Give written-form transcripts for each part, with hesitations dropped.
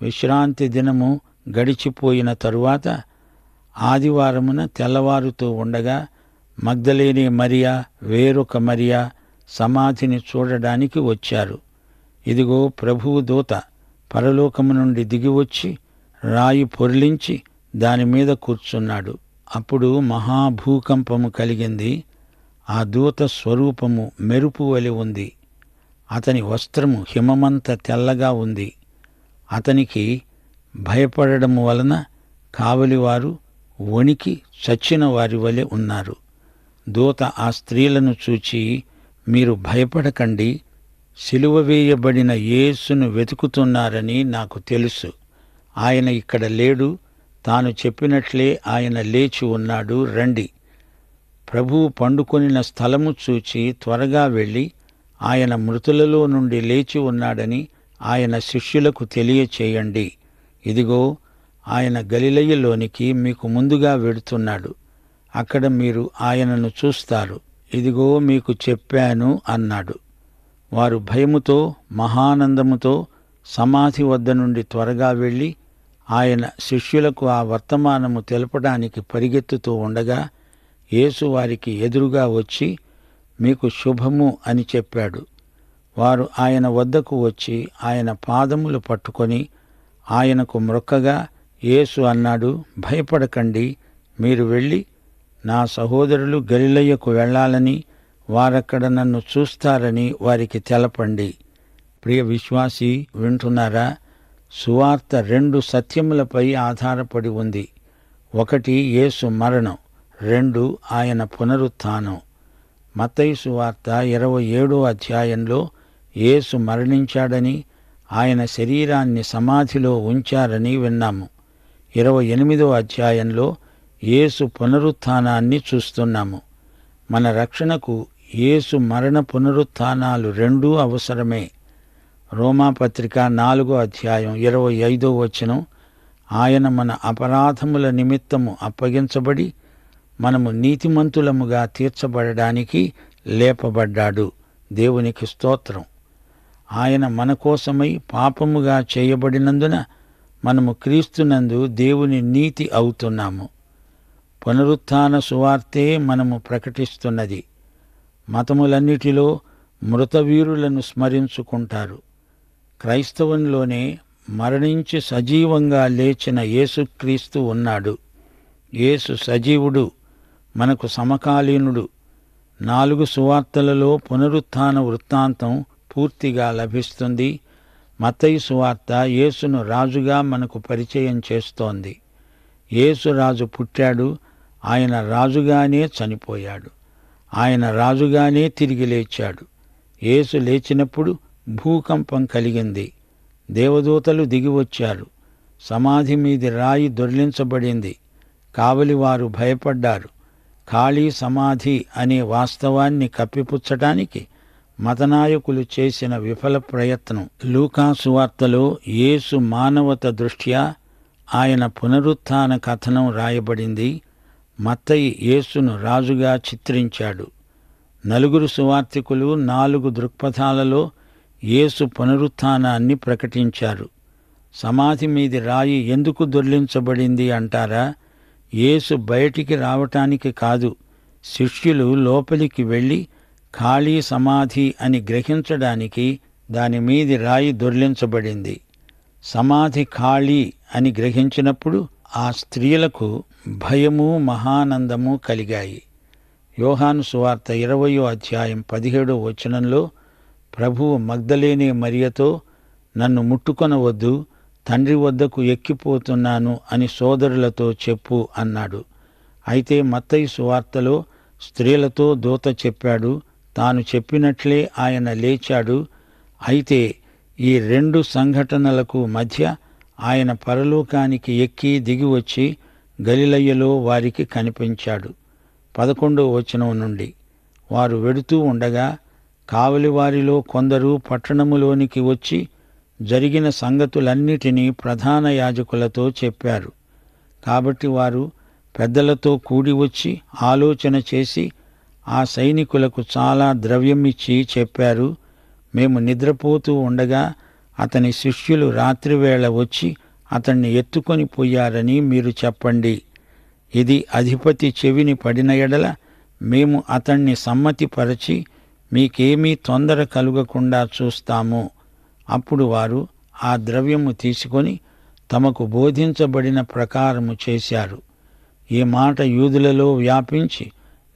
విశ్రాంతి దినము గడిచిపోయిన తరువాత ఆదివారమున తెల్లవారుతూ ఉండగా మగ్దలేనే మరియా, వేరొక మరియా సమాధిని చూడడానికి వచ్చారు. ఇదిగో, ప్రభువు దూత పరలోకము నుండి దిగివచ్చి రాయి పొర్లించి దానిమీద కూర్చున్నాడు. అప్పుడు మహాభూకంపము కలిగింది. ఆ దూత స్వరూపము మెరుపు వలె ఉంది. అతని వస్త్రము హిమమంత తెల్లగా ఉంది. అతనికి భయపడడం వలన కావలివారు వణికి చచ్చిన వారి వలె ఉన్నారు. దూత ఆ స్త్రీలను చూచి, మీరు భయపడకండి, సిలువ వేయబడిన యేసును వెతుకుతున్నారని నాకు తెలుసు. ఆయన ఇక్కడ లేడు, తాను చెప్పినట్లే ఆయన లేచి ఉన్నాడు, రండి. ప్రభువు పండుకొనిన స్థలము చూచి త్వరగా వెళ్ళి ఆయన మృతులలో నుండి లేచి ఉన్నాడని ఆయన శిష్యులకు తెలియచేయండి. ఇదిగో, ఆయన గలిలయలోనికి మీకు ముందుగా వెడుతున్నాడు. అక్కడ మీరు ఆయనను చూస్తారు. ఇదిగో, మీకు చెప్పాను అన్నాడు. వారు భయముతో మహానందముతో సమాధి వద్ద నుండి త్వరగా వెళ్ళి ఆయన శిష్యులకు ఆ వర్తమానము తెలపడానికి పరిగెత్తుతూ ఉండగా యేసు వారికి ఎదురుగా వచ్చి, మీకు శుభము అని చెప్పాడు. వారు ఆయన వద్దకు వచ్చి ఆయన పాదములు పట్టుకొని ఆయనకు మ్రొక్కగా యేసు అన్నాడు, భయపడకండి, మీరు వెళ్ళి నా సహోదరులు గలిలయకు వెళ్ళాలని, వారక్కడ నన్ను చూస్తారని వారికి తెలపండి. ప్రియ విశ్వాసి, వింటున్నారా? సువార్త 2 సత్యములపై ఆధారపడి ఉంది. 1 యేసు మరణం, 2 ఆయన పునరుత్థానం. మత్తయి సువార్త 27వ అధ్యాయంలో యేసు మరణించాడని, ఆయన శరీరాన్ని సమాధిలో ఉంచారని విన్నాము. 28వ అధ్యాయంలో యేసు పునరుత్థానాన్ని చూస్తున్నాము. మన రక్షణకు యేసు మరణ పునరుత్థానాలు 2 అవసరమే. రోమాపత్రిక 4వ అధ్యాయం 25వ వచనం, ఆయన మన అపరాధముల నిమిత్తము అప్పగించబడి మనము నీతిమంతులముగా తీర్చబడడానికి లేపబడ్డాడు. దేవునికి స్తోత్రం. ఆయన మన కోసమై పాపముగా చేయబడినందున మనము క్రీస్తునందు దేవుని నీతి అవుతున్నాము. పునరుత్థాన సువార్తే మనము ప్రకటిస్తున్నది. మతములన్నిటిలో మృతవీరులను స్మరించుకుంటారు. క్రైస్తవంలోనే మరణించి సజీవంగా లేచిన యేసుక్రీస్తు ఉన్నాడు. యేసు సజీవుడు, మనకు సమకాలీనుడు. 4 సువార్తలలో పునరుత్థాన వృత్తాంతం పూర్తిగా లభిస్తుంది. మత్తయి సువార్త యేసును రాజుగా మనకు పరిచయం చేస్తోంది. యేసు రాజు పుట్టాడు, ఆయన రాజుగానే చనిపోయాడు, ఆయన రాజుగానే తిరిగి లేచాడు. యేసు లేచినప్పుడు భూకంపం కలిగింది. దేవదూతలు దిగివచ్చారు. సమాధి మీది రాయి దొర్లించబడింది. కావలివారు భయపడ్డారు. ఖాళీ సమాధి అనే వాస్తవాన్ని కప్పిపుచ్చటానికి మతనాయకులు చేసిన విఫల ప్రయత్నం. లూకా సువార్తలో యేసు మానవత దృష్ట్యా ఆయన పునరుత్థాన కథనం రాయబడింది. మత్తయి యేసును రాజుగా చిత్రించాడు. 4 సువార్తికులు 4 దృక్పథాలలో యేసు పునరుత్థానాన్ని ప్రకటించారు. సమాధి మీది రాయి ఎందుకు దొర్లించబడింది అంటారా? యేసు బయటికి రావటానికి కాదు, శిష్యులు లోపలికి వెళ్ళి ఖాళీ సమాధి అని గ్రహించడానికి దానిమీది రాయి దొర్లించబడింది. సమాధి ఖాళీ అని గ్రహించినప్పుడు ఆ స్త్రీలకు భయము మహానందము కలిగాయి. యోహాను సువార్త 20వ అధ్యాయం 17వ వచనంలో ప్రభువు మగ్దలేనే మరియతో, నన్ను ముట్టుకొనవద్దు, తండ్రి వద్దకు ఎక్కిపోతున్నాను అని సోదరులతో చెప్పు అన్నాడు. అయితే మత్తయి సువార్తలో స్త్రీలతో దూత చెప్పాడు, తాను చెప్పినట్లే ఆయన లేచాడు. అయితే ఈ 2 సంఘటనలకు మధ్య ఆయన పరలోకానికి ఎక్కి దిగివచ్చి గలిలయలో వారికి కనిపించాడు. 11వ వచనం నుండి, వారు వెడుతూ ఉండగా కావలివారిలో కొందరు పట్టణములోనికి వచ్చి జరిగిన సంగతులన్నిటినీ ప్రధాన యాజకులతో చెప్పారు. కాబట్టి వారు పెద్దలతో కూడి వచ్చి ఆలోచన చేసి ఆ సైనికులకు చాలా ద్రవ్యమిచ్చి చెప్పారు, మేము నిద్రపోతూ ఉండగా అతని శిష్యులు రాత్రివేళ వచ్చి అతన్ని ఎత్తుకొని పోయారని మీరు చెప్పండి. ఇది అధిపతి చెవిని పడిన ఎడల మేము అతణ్ణి సమ్మతిపరచి మీకేమీ తొందర కలుగకుండా చూస్తాము. అప్పుడు వారు ఆ ద్రవ్యము తీసుకొని తమకు బోధించబడిన ప్రకారము చేశారు. ఈ మాట యూదులలో వ్యాపించి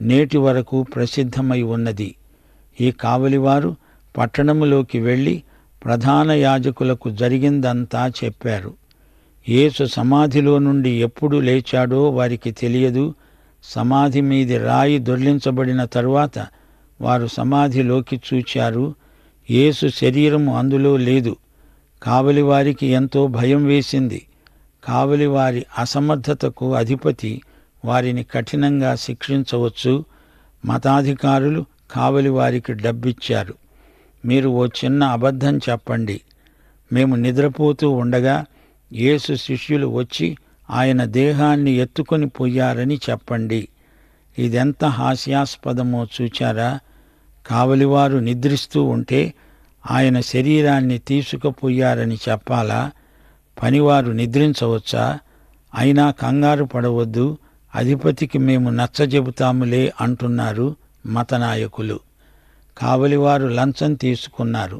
నేటి వరకు ప్రసిద్ధమై ఉన్నది. ఈ కావలివారు పట్టణములోకి వెళ్ళి ప్రధాన యాజకులకు జరిగిందంతా చెప్పారు. యేసు సమాధిలో నుండి ఎప్పుడు లేచాడో వారికి తెలియదు. సమాధి మీది రాయి దొర్లించబడిన తరువాత వారు సమాధిలోకి చూచారు. యేసు శరీరము అందులో లేదు. కావలివారికి ఎంతో భయం వేసింది. కావలివారి అసమర్థతకు అధిపతి వారిని కఠినంగా శిక్షించవచ్చు. మతాధికారులు కావలివారికి డబ్బిచ్చారు. మీరు ఓ చిన్న అబద్ధం చెప్పండి. మేము నిద్రపోతూ ఉండగా యేసు శిష్యులు వచ్చి ఆయన దేహాన్ని ఎత్తుకొని పోయారని చెప్పండి. ఇదెంత హాస్యాస్పదమో చూచారా? కావలివారు నిద్రిస్తూ ఉంటే ఆయన శరీరాన్ని తీసుకుపోయారని చెప్పాలా? పనివారు నిద్రించవచ్చా? అయినా కంగారు పడవద్దు, అధిపతికి మేము నచ్చజెబుతాములే అంటున్నారు మతనాయకులు. కావలివారు లంచం తీసుకున్నారు.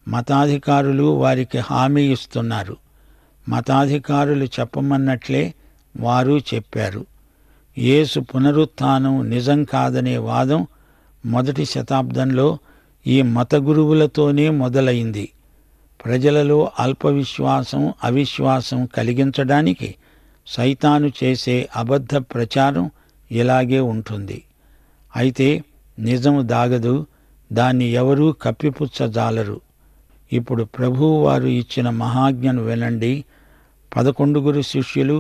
మతాధికారులు వారికి హామీ ఇస్తున్నారు. మతాధికారులు చెప్పమన్నట్లే వారు చెప్పారు. యేసు పునరుత్థానం నిజం కాదనే వాదం మొదటి శతాబ్దంలో ఈ మత గురువులతోనే మొదలైంది. ప్రజలలో అల్పవిశ్వాసం, అవిశ్వాసం కలిగించడానికి సైతాను చేసే అబద్ధ ప్రచారం ఇలాగే ఉంటుంది. అయితే నిజము దాగదు, దాన్ని ఎవరూ కప్పిపుచ్చజాలరు. ఇప్పుడు ప్రభువు వారు ఇచ్చిన మహాజ్ఞను వినండి. 11 శిష్యులు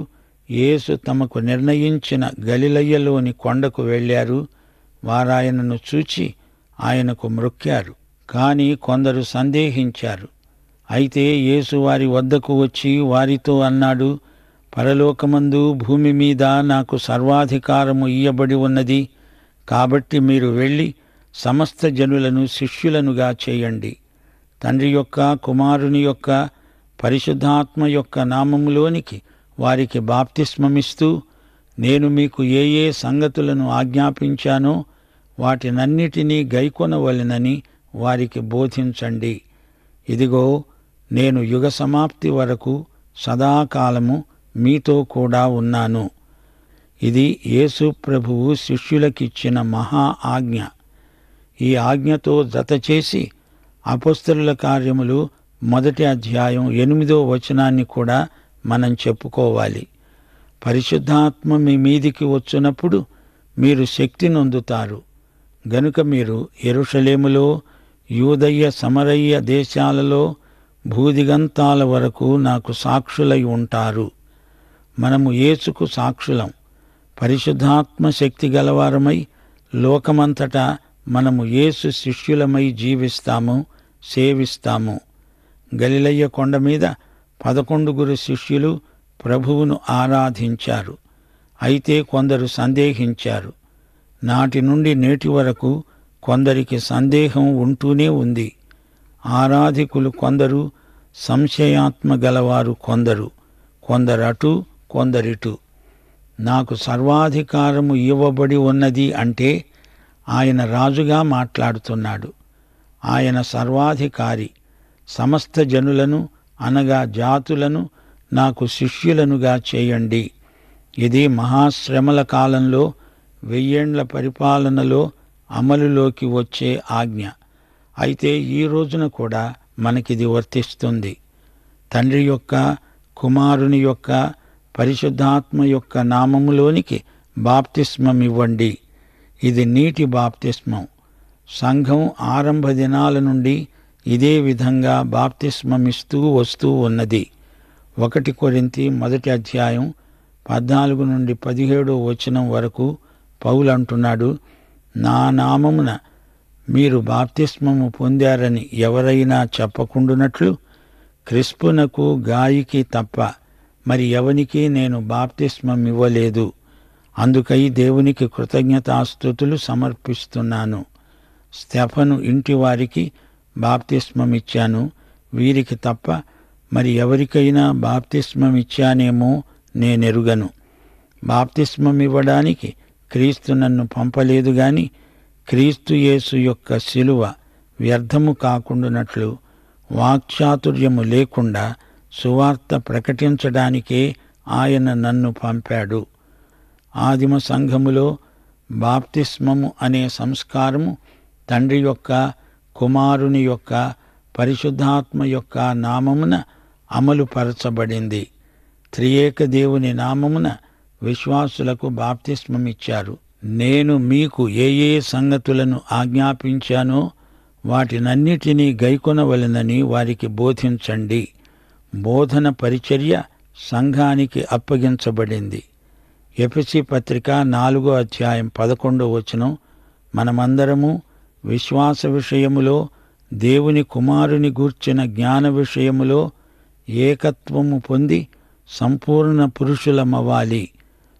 యేసు తమకు నిర్ణయించిన గలిలయలోని కొండకు వెళ్ళారు. వారాయనను చూచి ఆయనకు మ్రొక్కారు. కాని కొందరు సందేహించారు. అయితే యేసు వారి వద్దకు వచ్చి వారితో అన్నాడు, పరలోకమందు భూమి మీద నాకు సర్వాధికారము ఇయ్యబడి ఉన్నది. కాబట్టి మీరు వెళ్ళి సమస్త జనులను శిష్యులనుగా చేయండి. తండ్రి యొక్క, కుమారుని యొక్క, పరిశుద్ధాత్మ యొక్క నామములోనికి వారికి బాప్తిస్మమిస్తూ నేను మీకు ఏ ఏ సంగతులను ఆజ్ఞాపించానో వాటినన్నిటినీ గైకొనవలెనని వారికి బోధించండి. ఇదిగో, నేను యుగ సమాప్తి వరకు సదాకాలము మీతో కూడా ఉన్నాను. ఇది యేసు ప్రభువు శిష్యులకిచ్చిన మహా ఆజ్ఞ. ఈ ఆజ్ఞతో జతచేసి అపొస్తలుల కార్యములు 1వ అధ్యాయం 8వ వచనాన్ని కూడా మనం చెప్పుకోవాలి. పరిశుద్ధాత్మ మీ మీదికి వచ్చునప్పుడు మీరు శక్తి నొందుతారు. గనుక మీరు యెరూషలేములో, యూదయ, సమరయ దేశాలలో భూదిగంతాల వరకు నాకు సాక్షులై ఉంటారు. మనము యేసుకు సాక్షులం. పరిశుద్ధాత్మ శక్తి గలవారమై లోకమంతటా మనము యేసు శిష్యులమై జీవిస్తాము, సేవిస్తాము. గలిలయ కొండ మీద 11 శిష్యులు ప్రభువును ఆరాధించారు. అయితే కొందరు సందేహించారు. నాటి నుండి నేటి వరకు కొందరికి సందేహం ఉంటూనే ఉంది. ఆరాధికులు కొందరు, సంశయాత్మ గలవారు కొందరు, కొందరటు కొందరిటు. నాకు సర్వాధికారము ఇవ్వబడి ఉన్నది అంటే ఆయన రాజుగా మాట్లాడుతున్నాడు. ఆయన సర్వాధికారి. సమస్త జనులను అనగా జాతులను నాకు శిష్యులనుగా చేయండి. ఇది మహాశ్రమల కాలంలో 1000 ఏండ్ల పరిపాలనలో అమలులోకి వచ్చే ఆజ్ఞ. అయితే ఈ రోజున కూడా మనకిది వర్తిస్తుంది. తండ్రి యొక్క, కుమారుని యొక్క, పరిశుద్ధాత్మ యొక్క నామములోనికి బాప్తిస్మమివ్వండి. ఇది నీటి బాప్తిస్మం. సంఘం ఆరంభ దినాల నుండి ఇదే విధంగా బాప్తిస్మమిస్తూ వస్తూ ఉన్నది. 1 కొరింథీ 1వ అధ్యాయం 14 నుండి 17వ వచనం వరకు పౌలు అంటున్నాడు, నా నామమున మీరు బాప్తిస్మము పొందారని ఎవరైనా చెప్పకుండునట్లు క్రిస్పునకు, గాయికి తప్ప మరి ఎవనికి నేను బాప్తిస్మమివ్వలేదు. అందుకై దేవునికి కృతజ్ఞతాస్తుతులు సమర్పిస్తున్నాను. స్తెఫను ఇంటి వారికి బాప్తిస్మమిచ్చాను. వీరికి తప్ప మరి ఎవరికైనా బాప్తిస్మమిచ్చానేమో నేనెరుగను. బాప్తిస్మమివ్వడానికి క్రీస్తు నన్ను పంపలేదు గాని క్రీస్తు యేసు యొక్క శిలువ వ్యర్థము కాకుండానట్లు వాక్చాతుర్యము లేకుండా సువార్త ప్రకటించడానికే ఆయన నన్ను పంపాడు. ఆదిమ సంఘములో బాప్తిస్మము అనే సంస్కారము తండ్రి యొక్క, కుమారుని యొక్క, పరిశుద్ధాత్మ యొక్క నామమున అమలుపరచబడింది. త్రియేక దేవుని నామమున విశ్వాసులకు బాప్తిస్మమిచ్చారు. నేను మీకు ఏ ఏ సంగతులను ఆజ్ఞాపించానో వాటినన్నిటినీ గైకొనవలెనని వారికి బోధించండి. బోధన పరిచర్య సంఘానికి అప్పగించబడింది. ఎఫెసీ పత్రిక 4:11 మనమందరము విశ్వాస విషయములో దేవుని కుమారుని గూర్చిన జ్ఞాన విషయములో ఏకత్వము పొంది సంపూర్ణ పురుషులమవ్వాలి.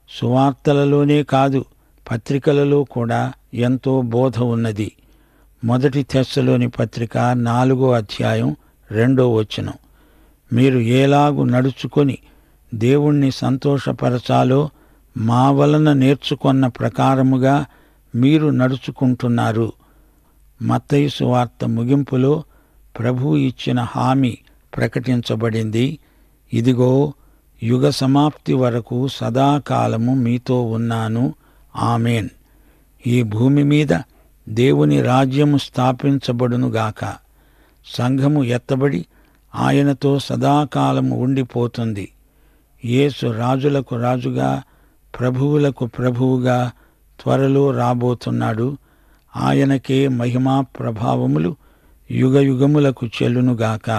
సువార్తలలోనే కాదు, పత్రికలలో కూడా ఎంతో బోధ ఉన్నది. 1 తెస్సలోని పత్రిక 4:2 మీరు ఏలాగు నడుచుకొని దేవుణ్ణి సంతోషపరచాలో మా వలన నేర్చుకొన్న ప్రకారముగా మీరు నడుచుకుంటున్నారు. మత్తయి సువార్త ముగింపులో ప్రభువు ఇచ్చిన హామీ ప్రకటించబడింది. ఇదిగో, యుగ సమాప్తి వరకు సదాకాలము మీతో ఉన్నాను. ఆమేన్. ఈ భూమి మీద దేవుని రాజ్యము స్థాపించబడునుగాక. సంఘము ఎత్తబడి ఆయనతో సదాకాలము ఉండిపోతుంది. యేసు రాజులకు రాజుగా, ప్రభువులకు ప్రభువుగా త్వరలో రాబోతున్నాడు. ఆయనకే మహిమా ప్రభావములు యుగయుగములకు చెల్లునుగాక.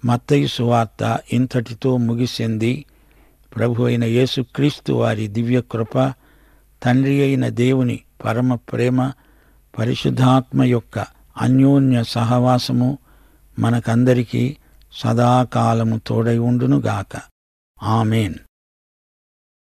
మత్తయి సువార్త ఇంతటితో ముగిసింది. ప్రభు అయిన యేసుక్రీస్తు వారి దివ్యకృప, తండ్రి అయిన దేవుని పరమ ప్రేమ, పరిశుద్ధాత్మ యొక్క అన్యోన్య సహవాసము మనకందరికీ సదాకాలము తోడై ఉండునుగాక. ఆమేన్.